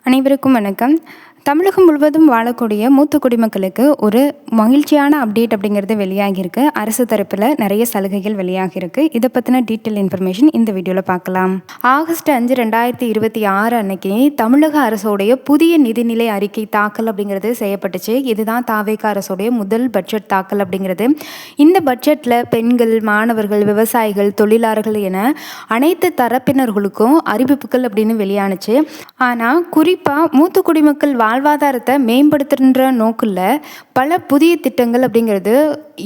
அனைவருக்கும் வணக்கம். தமிழகம் முழுவதும் வாழக்கூடிய மூத்த குடிமக்களுக்கு ஒரு மகிழ்ச்சியான அப்டேட் அப்படிங்கிறது வெளியாகியிருக்கு. அரசு தரப்பில் நிறைய சலுகைகள் வெளியாகியிருக்கு. இதை பற்றின டீட்டெயில் இன்ஃபர்மேஷன் இந்த வீடியோவில் பார்க்கலாம். ஆகஸ்ட் 5, 2026 அன்னைக்கு தமிழக அரசோடைய புதிய நிதிநிலை அறிக்கை தாக்கல் அப்படிங்கிறது செய்யப்பட்டுச்சு. இதுதான் தாவேகா அரசோடைய முதல் பட்ஜெட் தாக்கல் அப்படிங்கிறது. இந்த பட்ஜெட்டில் பெண்கள், மாணவர்கள், விவசாயிகள், தொழிலாளர்கள் என அனைத்து தரப்பினர்களுக்கும் அறிவிப்புகள் அப்படின்னு வெளியானுச்சு. ஆனால் குறிப்பாக மூத்த குடிமக்கள் வாழ்வாதாரத்தை மேம்படுத்துகின்ற நோக்கில் பல புதிய திட்டங்கள் அப்படிங்கிறது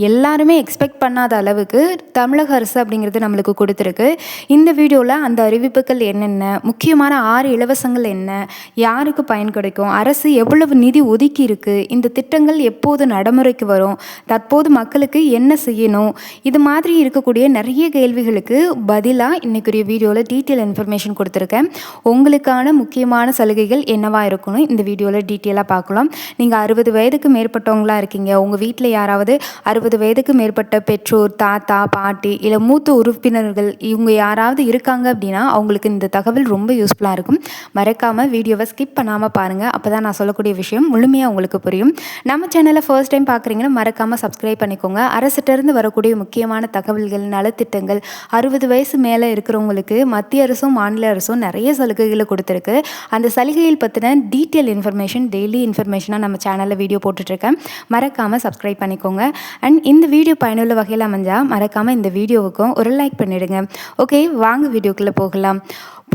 எல்லாருமே எக்ஸ்பெக்ட் பண்ணாத அளவுக்கு தமிழக அரசு அப்படிங்கிறது நம்மளுக்கு கொடுத்துருக்கு. இந்த வீடியோவில் அந்த அறிவிப்புகள் என்னென்ன, முக்கியமான 6 இலவசங்கள் என்ன, யாருக்கு பயன் கிடைக்கும், அரசு எவ்வளவு நிதி ஒதுக்கி இருக்குது, இந்த திட்டங்கள் எப்போது நடைமுறைக்கு வரும், தற்போது மக்களுக்கு என்ன செய்யணும், இது மாதிரி இருக்கக்கூடிய நிறைய கேள்விகளுக்கு பதிலாக இன்றைக்குரிய வீடியோவில் டீட்டெயில் இன்ஃபர்மேஷன் கொடுத்துருக்கேன். உங்களுக்கான முக்கியமான சலுகைகள் என்னவா இருக்கணும் இந்த வீடியோவில் டீட்டெயிலாக பார்க்கலாம். நீங்கள் 60 வயதுக்கு மேற்பட்டவங்களாக இருக்கீங்க, உங்கள் வீட்டில் யாராவது 60 வயதுக்கு மேற்பட்ட பெற்றோர், தாத்தா, பாட்டி இல்லை மூத்த உறுப்பினர்கள் இவங்க யாராவது இருக்காங்க அப்படின்னா அவங்களுக்கு இந்த தகவல் ரொம்ப யூஸ்ஃபுல்லாக இருக்கும். மறக்காமல் வீடியோவை ஸ்கிப் பண்ணாமல் பாருங்கள். அப்போ தான் நான் சொல்லக்கூடிய விஷயம் முழுமையாக உங்களுக்கு புரியும். நம்ம சேனலை ஃபர்ஸ்ட் டைம் பார்க்குறீங்கன்னா மறக்காமல் சப்ஸ்கிரைப் பண்ணிக்கோங்க. அரசிட்டேருந்து வரக்கூடிய முக்கியமான தகவல்கள், நலத்திட்டங்கள், 60 வயசு மேலே இருக்கிறவங்களுக்கு மத்திய அரசும் மாநில அரசும் நிறைய சலுகைகளை கொடுத்துருக்கு. அந்த சலுகைகள் பற்றின டீட்டெயில் இன்ஃபர்மேஷன், டெய்லி இன்ஃபர்மேஷனாக நம்ம சேனலில் வீடியோ போட்டுட்ருக்கேன். மறக்காமல் சப்ஸ்கிரைப் பண்ணிக்கோங்க. அண்ட் இந்த வீடியோ பயனுள்ள வகையில் அமைஞ்சால் மறக்காமல் இந்த வீடியோவுக்கும் ஒரு லைக் பண்ணிவிடுங்க. ஓகே, வாங்க வீடியோக்குள்ளே போகலாம்.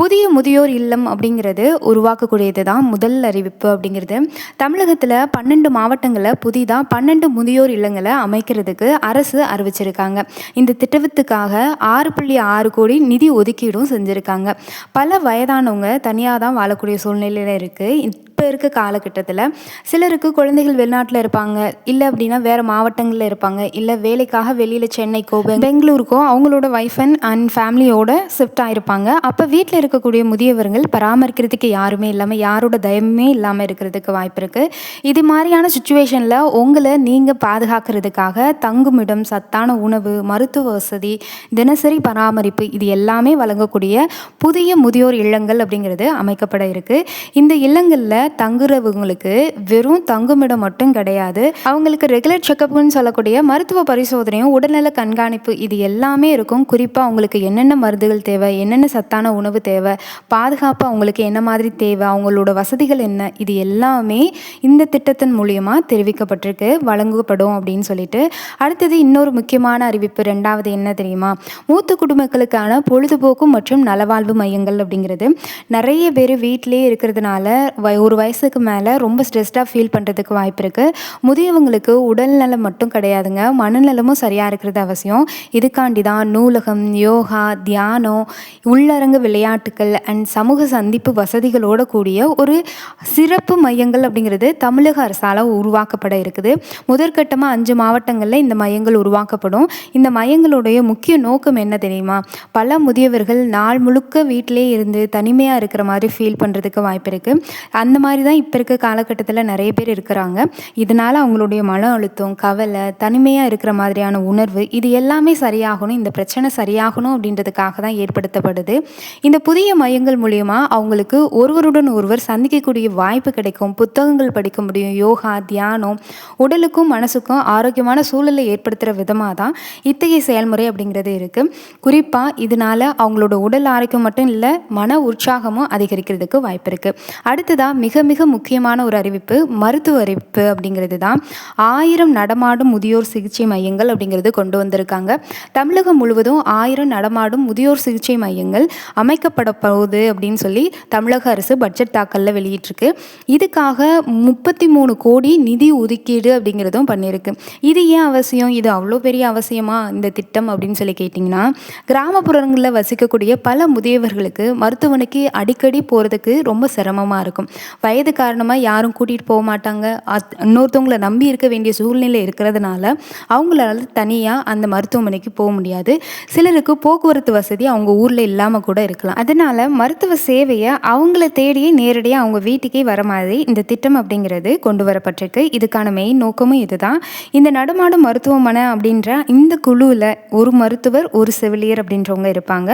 புதிய முதியோர் இல்லம் அப்படிங்கிறது உருவாக்கக்கூடியது தான் முதல் அறிவிப்பு அப்படிங்கிறது. தமிழகத்தில் 12 மாவட்டங்களில் புதிதாக 12 முதியோர் இல்லங்களை அமைக்கிறதுக்கு அரசு அறிவிச்சிருக்காங்க. இந்த திட்டத்துக்காக 6.6 கோடி நிதி ஒதுக்கீடும் செஞ்சுருக்காங்க. பல வயதானவங்க தனியாக தான் வாழக்கூடிய சூழ்நிலையில் இருக்குது. இப்போ இருக்க காலகட்டத்தில் சிலருக்கு குழந்தைகள் வெளிநாட்டில் இருப்பாங்க, இல்லை அப்படின்னா வேறு மாவட்டங்களில் இருப்பாங்க, இல்லை வேலைக்காக வெளியில் சென்னைக்கோ பெங்களூருக்கோ அவங்களோட ஒய்ஃப் அண்ட் ஃபேமிலியோட ஷிஃப்ட் ஆகிருப்பாங்க. அப்போ வீட்டில் இருக்கக்கூடிய முதியவர்கள் பராமரிக்கிறதுக்கு யாருமே இல்லாமல், யாரோட தயவுமே இல்லாமல் இருக்கிறதுக்கு வாய்ப்பு இருக்குது. இது மாதிரியான சுச்சுவேஷனில் உங்களை நீங்கள் பாதுகாக்கிறதுக்காக தங்குமிடம், சத்தான உணவு, மருத்துவ வசதி, தினசரி பராமரிப்பு இது எல்லாமே வழங்கக்கூடிய புதிய முதியோர் இல்லங்கள் அப்படிங்கிறது அமைக்கப்பட இருக்குது. இந்த இல்லங்களில் தங்குறவங்களுக்கு வெறும் தங்குமிடம் மட்டும் கிடையாது, அவங்களுக்கு ரெகுலர் செக்கப்னு சொல்லக்கூடிய மருத்துவ பரிசோதனையும் உடல்நல கண்காணிப்பு இது எல்லாமே இருக்கும். குறிப்பாக அவங்களுக்கு என்னென்ன மருந்துகள் தேவை, என்னென்ன சத்தான உணவு தேவை, பாதுகாப்பு அவங்களுக்கு என்ன மாதிரி தேவை, அவங்களோட வசதிகள் என்ன, இது எல்லாமே இந்த திட்டத்தின் மூலியமாக தெரிவிக்கப்பட்டிருக்கு, வழங்கப்படும் அப்படின்னு சொல்லிட்டு. அடுத்தது இன்னொரு முக்கியமான அறிவிப்பு, 2வது என்ன தெரியுமா? மூத்த குடிமக்களுக்கான பொழுதுபோக்கு மற்றும் நலவாழ்வு மையங்கள் அப்படிங்கிறது. நிறைய பேர் வீட்டிலே இருக்கிறதுனால ஒரு வயசுக்கு மேலே ரொம்ப ஸ்ட்ரெஸ்டாக ஃபீல் பண்ணுறதுக்கு வாய்ப்பு இருக்குது. முதியவங்களுக்கு உடல்நலம் மட்டும் கிடையாதுங்க, மனநலமும் சரியாக இருக்கிறது அவசியம். இதுக்காண்டி தான் நூலகம், யோகா, தியானம், உள்ளரங்கு விளையாட்டுக்கள் அண்ட் சமூக சந்திப்பு வசதிகளோடு கூடிய ஒரு சிறப்பு மையங்கள் அப்படிங்கிறது தமிழக அரசால் உருவாக்கப்பட இருக்குது. முதற்கட்டமாக 5 மாவட்டங்களில் இந்த மையங்கள் உருவாக்கப்படும். இந்த மையங்களுடைய முக்கிய நோக்கம் என்ன தெரியுமா? பல முதியவர்கள் நாள் முழுக்க வீட்டிலே இருந்து தனிமையாக இருக்கிற மாதிரி ஃபீல் பண்ணுறதுக்கு வாய்ப்பு இருக்குது. அந்த மாதிரி தான் இப்போ இருக்க காலகட்டத்தில் நிறைய பேர் இருக்கிறாங்க. இதனால் அவங்களுடைய மன அழுத்தம், கவலை, தனிமையாக இருக்கிற மாதிரியான உணர்வு இது எல்லாமே சரியாகணும், இந்த பிரச்சனை சரியாகணும் அப்படின்றதுக்காக தான் ஏற்படுத்தப்படுது. இந்த புதிய மையங்கள் மூலயமா அவங்களுக்கு ஒருவருடன் ஒருவர் சந்திக்கக்கூடிய வாய்ப்பு கிடைக்கும், புத்தகங்கள் படிக்க முடியும், யோகா, தியானம், உடலுக்கும் மனசுக்கும் ஆரோக்கியமான சூழலை ஏற்படுத்துகிற விதமாக தான் இத்தகைய செயல்முறை அப்படிங்கிறது இருக்குது. குறிப்பாக இதனால் அவங்களோட உடல் ஆரோக்கியம் மட்டும் இல்லை, மன உற்சாகமும் அதிகரிக்கிறதுக்கு வாய்ப்பு இருக்குது. அடுத்ததாக மிக மிக முக்கியமான ஒரு அறிவிப்பு, மருத்துவ அறிவிப்பு அப்படிங்கிறது தான். 1000 நடமாடும் முதியோர் சிகிச்சை மையங்கள் அப்படிங்கிறது கொண்டு வந்திருக்காங்க. தமிழகம் முழுவதும் 1000 நடமாடும் முதியோர் சிகிச்சை மையங்கள் அமைக்கப்பட போகுது அப்படின்னு சொல்லி தமிழக அரசு பட்ஜெட் தாக்கலில் வெளியிட்டிருக்கு. இதுக்காக 33 கோடி நிதி ஒதுக்கீடு அப்படிங்கிறதும் பண்ணியிருக்கு. இது ஏன் அவசியம், இது அவ்வளோ பெரிய அவசியமா இந்த திட்டம் அப்படின்னு சொல்லி கேட்டிங்கன்னா, கிராமப்புறங்களில் வசிக்கக்கூடிய பல முதியவர்களுக்கு மருத்துவமனைக்கு அடிக்கடி போகிறதுக்கு ரொம்ப சிரமமாக இருக்கும். வயது காரணமாக யாரும் கூட்டிகிட்டு போக மாட்டாங்க, இன்னொருத்தவங்களை நம்பி இருக்க வேண்டிய சூழ்நிலை இருக்கிறதுனால அவங்களால தனியாக அந்த மருத்துவமனைக்கு போக முடியாது. சிலருக்கு போக்குவரத்து வசதி அவங்க ஊரில் இல்லாமல் கூட இருக்கலாம். அதனால மருத்துவ சேவையை அவங்கள தேடியே நேரடியாக அவங்க வீட்டுக்கே வர மாதிரி இந்த திட்டம் அப்படிங்கிறது கொண்டு வரப்பட்டிருக்கு. இதுக்கான மெயின் நோக்கமும் இதுதான். இந்த நடமாடும் மருத்துவமனை அப்படின்ற இந்த குழுவில் ஒரு மருத்துவர், ஒரு செவிலியர் அப்படின்றவங்க இருப்பாங்க.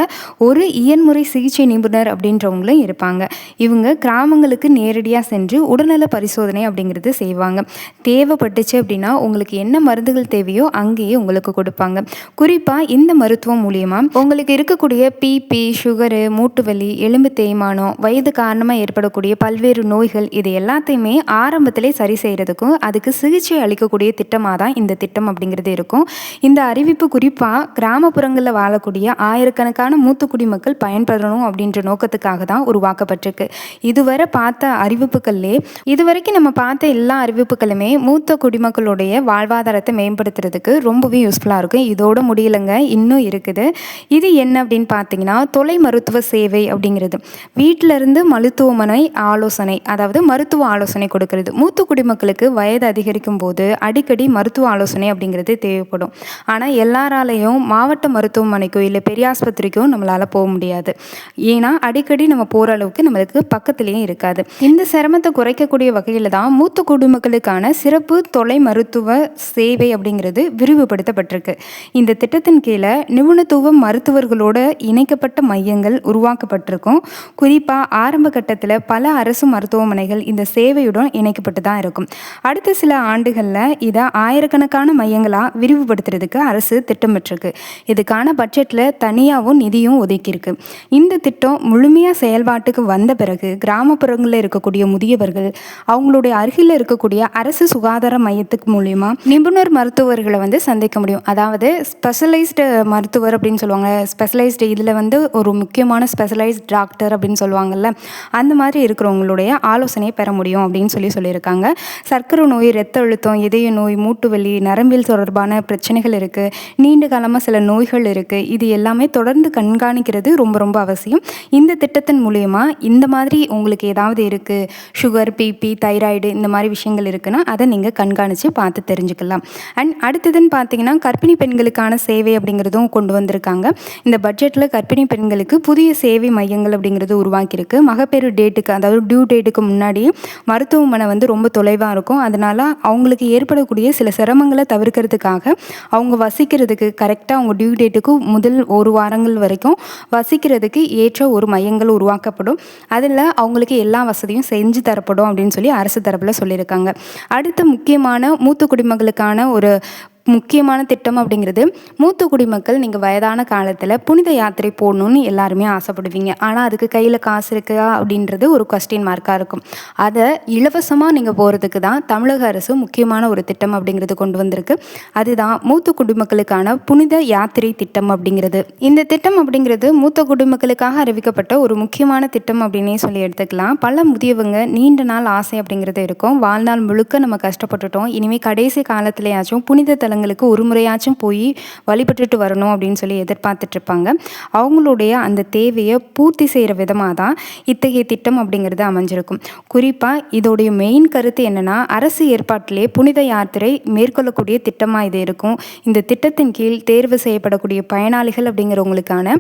ஒரு இயன்முறை சிகிச்சை நிபுணர் அப்படின்றவங்களும் இருப்பாங்க. இவங்க கிராமங்களுக்கு நேரடியாக சென்று உடல்நல பரிசோதனை அப்படிங்கிறது செய்வாங்க. தேவைப்பட்டுச்சு அப்படின்னா உங்களுக்கு என்ன மருந்துகள் தேவையோ அங்கேயே உங்களுக்கு கொடுப்பாங்க. குறிப்பாக இந்த மருத்துவம் மூலியமாக உங்களுக்கு இருக்கக்கூடிய பிபி, சுகரு, மூட்டு வலி, எலும்பு தேய்மானம், வயது காரணமாக ஏற்படக்கூடிய பல்வேறு நோய்கள் இது எல்லாத்தையுமே ஆரம்பத்திலே சரி செய்கிறதுக்கும் அதுக்கு சிகிச்சை அளிக்கக்கூடிய திட்டமாக தான் இந்த திட்டம் அப்படிங்கிறது இருக்கும். இந்த அறிவிப்பு குறிப்பாக கிராமப்புறங்களில் வாழக்கூடிய ஆயிரக்கணக்கான மூத்த குடிமக்கள் பயன்பெறணும் அப்படின்ற நோக்கத்துக்காக தான் உருவாக்கப்பட்டிருக்கு. இதுவரை பார்த்த அறிவிப்புகள்லே இதுவரைக்கும் நம்ம பார்த்த எல்லா அறிவிப்புகளுமே மூத்த குடிமக்களுடைய வாழ்வாதாரத்தை மேம்படுத்துறதுக்கு ரொம்பவே யூஸ்ஃபுல்லாக இருக்கும். இதோட முடியலைங்க, இன்னும் இருக்குது. இது என்ன அப்படின்னு பார்த்தீங்கன்னா தொலை மருத்துவ சேவை அப்படிங்கிறது. வீட்டிலிருந்து மருத்துவமனை ஆலோசனை, அதாவது மருத்துவ ஆலோசனை கொடுக்கறது. மூத்த குடிமக்களுக்கு வயது அதிகரிக்கும் போது அடிக்கடி மருத்துவ ஆலோசனை அப்படிங்கிறது தேவைப்படும். ஆனால் எல்லாராலையும் மாவட்ட மருத்துவமனைக்கோ இல்லை பெரிய ஆஸ்பத்திரிக்கோ நம்மளால் போக முடியாது. ஏன்னா அடிக்கடி நம்ம போகிற அளவுக்கு நம்மளுக்கு பக்கத்துலேயும் இருக்காது. இந்த சிரமத்தை குறைக்கக்கூடிய வகையில் தான் மூத்த குடிமக்களுக்கான சிறப்பு தொலை மருத்துவ சேவை அப்படிங்கிறது விரிவுபடுத்தப்பட்டிருக்கு. இந்த திட்டத்தின் கீழே நிபுணத்துவ மருத்துவர்களோட இணைக்கப்பட்ட மையங்கள் உருவாக்கப்பட்டிருக்கும். குறிப்பாக ஆரம்ப கட்டத்தில் பல அரசு மருத்துவமனைகள் இந்த சேவையுடன் இணைக்கப்பட்டு தான் இருக்கும். அடுத்த சில ஆண்டுகளில் இதை ஆயிரக்கணக்கான மையங்களாக விரிவுபடுத்துறதுக்கு அரசு திட்டமிட்டிருக்கு. இதுக்கான பட்ஜெட்டில் தனியாகவும் நிதியும் ஒதுக்கியிருக்கு. இந்த திட்டம் முழுமையாக செயல்பாட்டுக்கு வந்த பிறகு கிராமப்புறங்களில் இருக்கக்கூடிய முதியவர்கள் அவங்களுடைய அருகில் இருக்கக்கூடிய அரசு சுகாதார மையத்துக்கு மூலியமாக நிபுணர் மருத்துவர்களை சந்திக்க முடியும். அதாவது ஸ்பெஷலைஸ்டு மருத்துவர் அப்படின்னு சொல்லுவாங்க. ஸ்பெஷலைஸ்டு இதில் ஒரு முக்கியமான ஸ்பெஷலைஸ்ட் டாக்டர் அப்படின்னு சொல்லுவாங்கள்ல, அந்த மாதிரி இருக்கிறவங்களுடைய ஆலோசனையை பெற முடியும் அப்படின்னு சொல்லியிருக்காங்க. சர்க்கரை நோய், இரத்த அழுத்தம், இதய நோய், மூட்டு வலி, நரம்பியல் தொடர்பான பிரச்சனைகள் இருக்குது, நீண்ட காலமாக சில நோய்கள் இருக்குது. இது எல்லாமே தொடர்ந்து கண்காணிக்கிறது ரொம்ப ரொம்ப அவசியம். இந்த திட்டத்தின் மூலயமா இந்த மாதிரி உங்களுக்கு ஏதாவது இருக்குது, சுகர், பிபி, தைராய்டு இந்த மாதிரி விஷயங்கள் இருக்குன்னா அதை நீங்கள் கண்காணித்து பார்த்து தெரிஞ்சுக்கலாம். அண்ட் அடுத்ததுன்னு பார்த்தீங்கன்னா கர்ப்பிணி பெண்களுக்கான சேவை அப்படிங்கிறதும் கொண்டு வந்திருக்காங்க. இந்த பட்ஜெட்டில் கர்ப்பிணி பெண்களுக்கு புதிய சேவை மையங்கள் அப்படிங்கிறது உருவாக்கியிருக்கு. மகப்பேறு டேட்டுக்கு, அதாவது டியூ டேட்டுக்கு முன்னாடி மருத்துவமனை ரொம்ப தொலைவாக இருக்கும். அதனால் அவங்களுக்கு ஏற்படக்கூடிய சில சிரமங்களை தவிர்க்கிறதுக்காக அவங்க வசிக்கிறதுக்கு கரெக்டாக அவங்க டியூ டேட்டுக்கு முதல் ஒரு வாரங்கள் வரைக்கும் வசிக்கிறதுக்கு ஏற்ற ஒரு மையங்கள் உருவாக்கப்படும். அதில் அவங்களுக்கு எல்லா வசதியும் செஞ்சு தரப்படும் அப்படின்னு அரசு தரப்பில் சொல்லியிருக்காங்க. அடுத்த முக்கியமான மூத்த குடிமக்களுக்கான ஒரு முக்கியமான திட்டம் அப்படிங்கிறது, மூத்த குடிமக்கள் நீங்கள் வயதான காலத்தில் புனித யாத்திரை போடணும்னு எல்லாருமே ஆசைப்படுவீங்க. ஆனால் அதுக்கு கையில் காசு இருக்கா அப்படின்றது ஒரு கொஸ்டின் மார்க்காக இருக்கும். அதை இலவசமாக நீங்கள் போகிறதுக்கு தான் தமிழக அரசு முக்கியமான ஒரு திட்டம் அப்படிங்கிறது கொண்டு வந்திருக்கு. அதுதான் மூத்த குடிமக்களுக்கான புனித யாத்திரை திட்டம் அப்படிங்கிறது. இந்த திட்டம் அப்படிங்கிறது மூத்த குடிமக்களுக்காக அறிவிக்கப்பட்ட ஒரு முக்கியமான திட்டம் அப்படின்னே எடுத்துக்கலாம். பல முதியவங்க நீண்ட நாள் ஆசை அப்படிங்கிறது இருக்கும். வாழ்நாள் முழுக்க நம்ம கஷ்டப்பட்டுட்டோம், இனிமேல் கடைசி காலத்திலேயாச்சும் புனித தலங்களுக்கு ஒரு முறையாச்சும் போய் வழிபட்டுட்டு வரணும் அப்படின்னு எதிர்பார்த்துட்டு இருப்பாங்க. அவங்களுடைய அந்த தேவையை பூர்த்தி செய்கிற விதமாக தான் இத்தகைய திட்டம் அப்படிங்கிறது அமைஞ்சிருக்கும். குறிப்பாக இதோடைய மெயின் கருத்து என்னென்னா, அரசு ஏற்பாட்டிலே புனித யாத்திரை மேற்கொள்ளக்கூடிய திட்டமாக இது இருக்கும். இந்த திட்டத்தின் கீழ் தேர்வு செய்யப்படக்கூடிய பயனாளிகள் அப்படிங்கிறவங்களுக்கான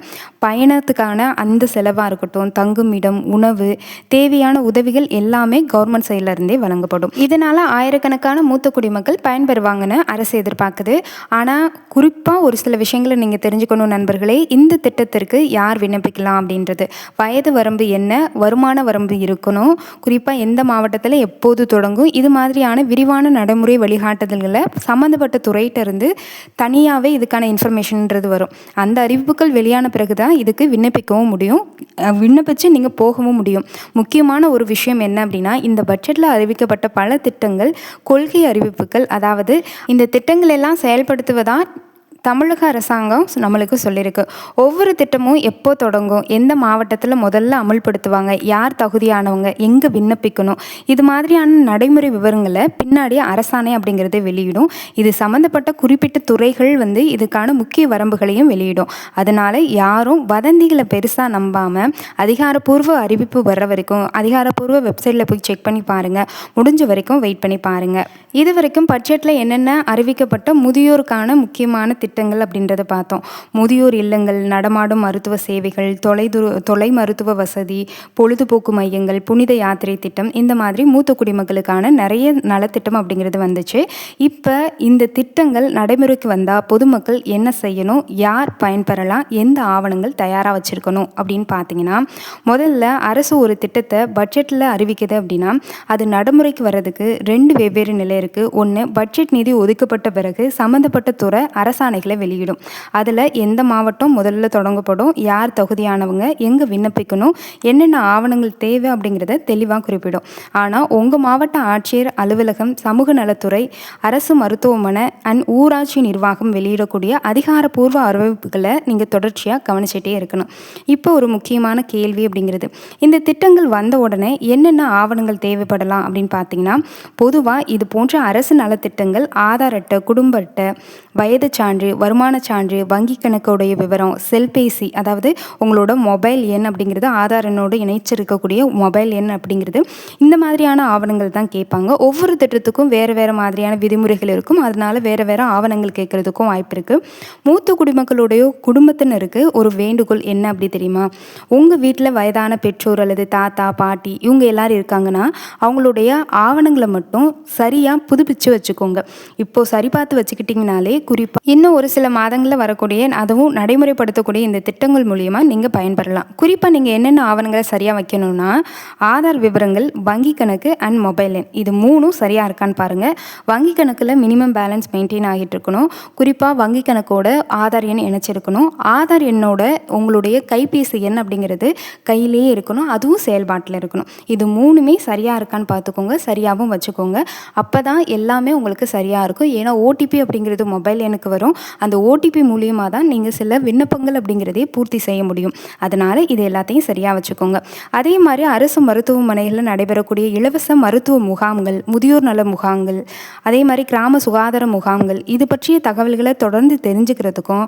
பயணத்துக்கான அந்த செலவாக இருக்கட்டும், தங்கும் இடம், உணவு, தேவையான உதவிகள் எல்லாமே கவர்மெண்ட் சைட்லேருந்தே வழங்கப்படும். இதனால் ஆயிரக்கணக்கான மூத்த குடிமக்கள் பயன்பெறுவாங்கன்னு அரசு எதிர்பார்க்குது. ஆனால் குறிப்பாக ஒரு சில விஷயங்களை நீங்கள் தெரிஞ்சுக்கணும் நண்பர்களே. இந்த திட்டத்திற்கு யார் விண்ணப்பிக்கலாம் அப்படின்றது, வயது வரம்பு என்ன, வருமான வரம்பு இருக்கணும், குறிப்பாக எந்த மாவட்டத்தில் எப்போது தொடங்கும், இது மாதிரியான விரிவான நடைமுறை வழிகாட்டுதல்களை சம்மந்தப்பட்ட துறையிட்டிருந்து தனியாகவே இதுக்கான இன்ஃபர்மேஷன்ன்றது வரும். அந்த அறிவிப்புகள் வெளியான பிறகு தான் இதுக்கு விண்ணப்பிக்கவும் முடியும், விண்ணப்பித்து நீங்கள் போகவும் முடியும். முக்கியமான ஒரு விஷயம் என்ன அப்படின்னா, இந்த பட்ஜெட்டில் அறிவிக்கப்பட்ட பல திட்டங்கள் கொள்கை அறிவிப்புகள். அதாவது இந்த திட்டங்கள் எல்லாம் செயல்படுத்துவதா தமிழக அரசாங்கம் நம்மளுக்கு சொல்லியிருக்கு. ஒவ்வொரு திட்டமும் எப்போ தொடங்கும், எந்த மாவட்டத்தில் முதல்ல அமல்படுத்துவாங்க, யார் தகுதியானவங்க, எங்கே விண்ணப்பிக்கணும், இது மாதிரியான நடைமுறை விவரங்களை பின்னாடி அரசாணை அப்படிங்கிறத வெளியிடும். இது சம்மந்தப்பட்ட குறிப்பிட்ட துறைகள் இதுக்கான முக்கிய வரம்புகளையும் வெளியிடும். அதனால் யாரும் வதந்திகளை பெருசாக நம்பாமல் அதிகாரப்பூர்வ அறிவிப்பு வர்ற வரைக்கும் அதிகாரப்பூர்வ வெப்சைட்டில் போய் செக் பண்ணி பாருங்கள். முடிஞ்ச வரைக்கும் வெயிட் பண்ணி பாருங்கள். இது வரைக்கும் பட்ஜெட்டில் என்னென்ன அறிவிக்கப்பட்ட முதியோருக்கான முக்கியமான திட்டங்கள் அப்படின்றத பார்த்தோம். முதியோர் இல்லங்கள், நடமாடும் மருத்துவ சேவைகள், தொலை மருத்துவ வசதி, பொழுதுபோக்கு மையங்கள், புனித யாத்திரை திட்டம், இந்த மாதிரி மூத்த குடிமக்களுக்கான நிறைய நலத்திட்டம் அப்படிங்கிறது வந்துச்சு. இப்போ இந்த திட்டங்கள் நடைமுறைக்கு வந்தால் பொதுமக்கள் என்ன செய்யணும், யார் பயன்பெறலாம், எந்த ஆவணங்கள் தயாராக வச்சுருக்கணும் அப்படின்னு பார்த்தீங்கன்னா, முதல்ல அரசு ஒரு திட்டத்தை பட்ஜெட்டில் அறிவிக்குது அப்படின்னா அது நடைமுறைக்கு வர்றதுக்கு 2 வெவ்வேறு நிலை இருக்குது. ஒன்று, பட்ஜெட் நிதி ஒதுக்கப்பட்ட பிறகு சம்மந்தப்பட்ட துறை அரசாணைகளை வெளியிடும். அதில் எந்த மாவட்டம் முதல்ல தொடங்கப்படும், யார் தகுதியானவங்க, எங்கே விண்ணப்பிக்கணும், என்னென்ன ஆவணங்கள் தேவை அப்படிங்கிறத தெளிவாக குறிப்பிடும். ஆனால் உங்கள் மாவட்ட ஆட்சியர் அலுவலகம், சமூக நலத்துறை, அரசு மருத்துவமனை அண்ட் ஊராட்சி நிர்வாகம் வெளியிடக்கூடிய அதிகாரப்பூர்வ அறிவிப்புகளை நீங்கள் தொடர்ச்சியாக கவனிச்சிட்டே இருக்கணும். இப்போ ஒரு முக்கியமான கேள்வி அப்படிங்கிறது, இந்த திட்டங்கள் வந்த உடனே என்னென்ன ஆவணங்கள் தேவைப்படலாம் அப்படின்னு பார்த்தீங்கன்னா, பொதுவாக இது போன்ற அரசு நலத்திட்டங்கள் ஆதார் அட்டை, குடும்ப அட்டை, வயது சான்று, வருமான சான்று, வங்கி கணக்குடைய விவரம், செல்பேசி, அதாவது உங்களோட மொபைல் எண் அப்படிங்கிறது ஆதார் எண்ணோடு இணைச்சிருக்கக்கூடிய மொபைல் எண் அப்படிங்கிறது, இந்த மாதிரியான ஆவணங்கள் தான் கேட்பாங்க. ஒவ்வொரு திட்டத்துக்கும் வேறு வேறு மாதிரியான விதிமுறைகள் இருக்கும். அதனால வேறு வேறு ஆவணங்கள் கேட்குறதுக்கும் வாய்ப்பு இருக்குது. மூத்த குடிமக்களுடைய குடும்பத்தினருக்கு ஒரு வேண்டுகோள் என்ன அப்படி தெரியுமா? உங்கள் வீட்டில் வயதான பெற்றோர் அல்லது தாத்தா, பாட்டி இவங்க எல்லாரும் இருக்காங்கன்னா அவங்களுடைய ஆவணங்களை மட்டும் சரியாக புதுப்பிச்சு வச்சுக்கோங்க. இப்போது சரி பார்த்து வச்சுக்கிட்டிங்கனாலே குறிப்பாக இன்னும் ஒரு சில மாதங்களில் வரக்கூடிய அதுவும் நடைமுறைப்படுத்தக்கூடிய இந்த திட்டங்கள் மூலியமாக நீங்கள் பயன்பெறலாம். குறிப்பாக நீங்கள் என்னென்ன ஆவணங்களை சரியாக வைக்கணும்னா, ஆதார் விவரங்கள், வங்கி கணக்கு அண்ட் மொபைல் எண், இது 3ம் சரியாக இருக்கான்னு பாருங்கள். வங்கி கணக்கில் மினிமம் பேலன்ஸ் மெயின்டைன் ஆகிட்டு இருக்கணும். குறிப்பாக வங்கி கணக்கோட ஆதார் எண் இணைச்சிருக்கணும். ஆதார் எண்ணோட உங்களுடைய கைபேசி எண் அப்படிங்கிறது கையிலேயே இருக்கணும், அதுவும் செயல்பாட்டில் இருக்கணும். இது 3மே சரியாக இருக்கான்னு பார்த்துக்கோங்க, சரியாகவும் வச்சுக்கோங்க. அப்போ தான் எல்லாமே உங்களுக்கு சரியாக இருக்கும். ஏன்னா ஓடிபி அப்படிங்கிறது மொபைல் எண்ணுக்கு வரும். அந்த ஓடிபி மூலியமாக தான் நீங்கள் சில விண்ணப்பங்கள் அப்படிங்கிறதே பூர்த்தி செய்ய முடியும். அதனால் இது எல்லாத்தையும் சரியாக வச்சுக்கோங்க. அதே மாதிரி அரசு மருத்துவமனைகளில் நடைபெறக்கூடிய இலவச மருத்துவ முகாம்கள், முதியோர் நல முகாம்கள், அதே மாதிரி கிராம சுகாதார முகாம்கள், இது பற்றிய தகவல்களை தொடர்ந்து தெரிஞ்சுக்கிறதுக்கும்,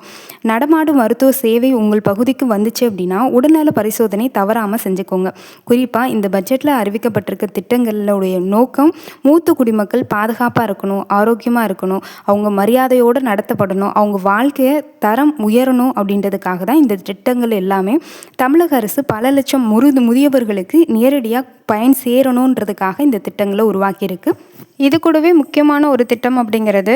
நடமாடும் மருத்துவ சேவை உங்கள் பகுதிக்கு வந்துச்சு அப்படின்னா உடல்நல பரிசோதனை தவறாமல் செஞ்சுக்கோங்க. குறிப்பாக இந்த பட்ஜெட்டில் அறிவிக்கப்பட்டிருக்க திட்டங்களுடைய நோக்கம் மூத்த குடிமக்கள் பாதுகாப்பாக இருக்கணும், ஆரோக்கியமாக இருக்கணும், அவங்க மரியாதையோடு நடத்தப்படணும், அவங்க வாழ்க்கையை தரம் உயரணும் அப்படின்றதுக்காக தான் இந்த திட்டங்கள் எல்லாமே தமிழக அரசு பல லட்சம் முதியவர்களுக்கு நேரடியாக பயன் சேரணுன்றதுக்காக இந்த திட்டங்களை உருவாக்கியிருக்கு. இது கூடவே முக்கியமான ஒரு திட்டம் அப்படிங்கிறது,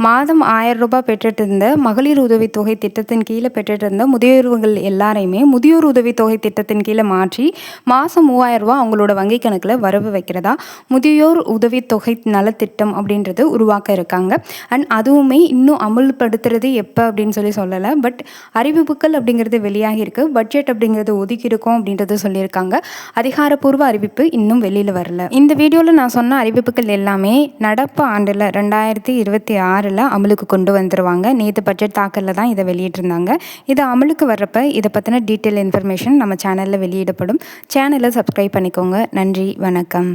மாதம் 1000 ரூபாய் பெற்றுட்டு இருந்த மகளிர் உதவித்தொகை திட்டத்தின் கீழே பெற்றுட்டு இருந்த முதியோர்கள் எல்லாரையுமே முதியோர் உதவித்தொகை திட்டத்தின் கீழே மாற்றி மாதம் 3000 ரூபா அவங்களோட வங்கி கணக்கில் வரவு வைக்கிறதா முதியோர் உதவித்தொகை நலத்திட்டம் அப்படின்றது உருவாக்க இருக்காங்க. அண்ட் அதுவுமே இன்னும் அமல்படுத்துறது எப்போ அப்படின்னு சொல்லலை. பட் அறிவிப்புகள் அப்படிங்கிறது வெளியாகி இருக்கு. பட்ஜெட் அப்படிங்கிறது ஒதுக்கி இருக்கோம் அப்படின்றது சொல்லியிருக்காங்க. அதிகாரப்பூர்வ அறிவிப்பு இன்னும் வெளியில் வரல. இந்த வீடியோவில் நான் சொன்ன அறிவிப்புகள் எல்லாமே நடப்பு ஆண்டில் 2026 அமலுக்கு கொண்டு வந்துருவாங்க. நேற்று பட்ஜெட் தாக்கலில் தான் இதை வெளியிட்டிருந்தாங்க. இது அமலுக்கு வர்றப்ப இதை பற்றின டீட்டெயில் இன்ஃபர்மேஷன் நம்ம சேனலில் வெளியிடப்படும். சேனலை சப்ஸ்கிரைப் பண்ணிக்கோங்க. நன்றி, வணக்கம்.